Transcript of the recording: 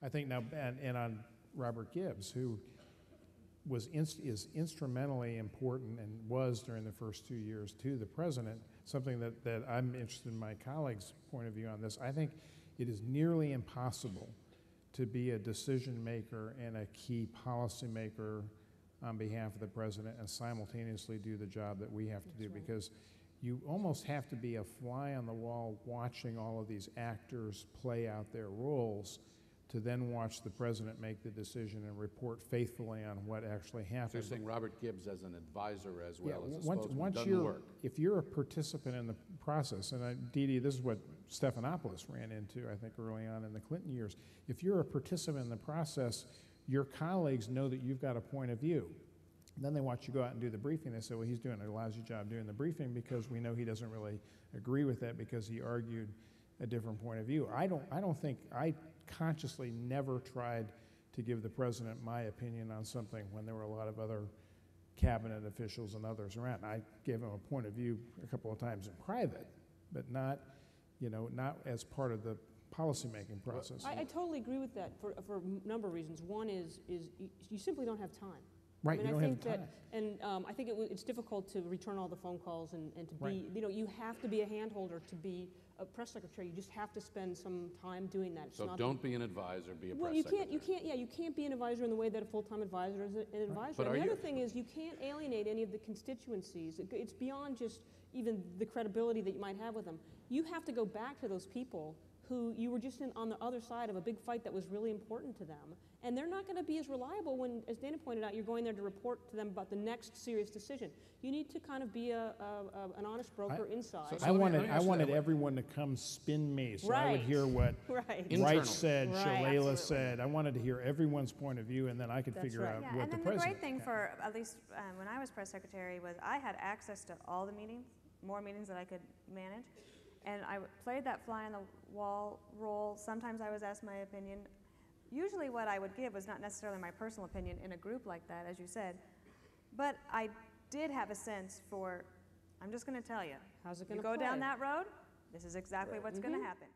I think now, and on Robert Gibbs, who is instrumentally important and was during the first 2 years to the president, something that I'm interested in my colleagues' point of view on this. I think it is nearly impossible to be a decision maker and a key policy maker on behalf of the president and simultaneously do the job that we have to do, because you almost have to be a fly on the wall watching all of these actors play out their roles to then watch the president make the decision and report faithfully on what actually happened. So you're saying Robert Gibbs as an advisor as well as a once spokesman doesn't work? If you're a participant in the process, and Dee Dee, this is what Stephanopoulos ran into, I think, early on in the Clinton years. If you're a participant in the process, your colleagues know that you've got a point of view. And then they watch you go out and do the briefing. They say, well, he's doing a lousy job doing the briefing because we know he doesn't really agree with that because he argued a different point of view. I consciously never tried to give the president my opinion on something when there were a lot of other cabinet officials and others around. I gave him a point of view a couple of times in private, but not as part of the policymaking process. I totally agree with that for a number of reasons. One is you simply don't have time. Right, I mean, you don't have time. I think it's difficult to return all the phone calls and to be, Right. you have to be a handholder to be a press secretary. You just have to spend some time doing that. It's So not don't be an advisor, be a press you secretary. you can't be an advisor in the way that a full-time advisor is an advisor. But And the are other thing is you can't alienate any of the constituencies. It's beyond just even the credibility that you might have with them. You have to go back to those people who you were just on the other side of a big fight that was really important to them. And they're not going to be as reliable when, as Dana pointed out, you're going there to report to them about the next serious decision. You need to kind of be an honest broker inside. I wanted everyone to come spin me, so I would hear what Wright said, Shalala said. I wanted to hear everyone's point of view, and then I could figure out what the president. And then the great thing for, at least when I was press secretary, was I had access to all the meetings, more meetings that I could manage. And I played that fly on the wall role. Sometimes I was asked my opinion. Usually what I would give was not necessarily my personal opinion in a group like that, as you said, but I did have a sense for, I'm just going to tell you, how's it going to go down that road, this is exactly what's going to happen.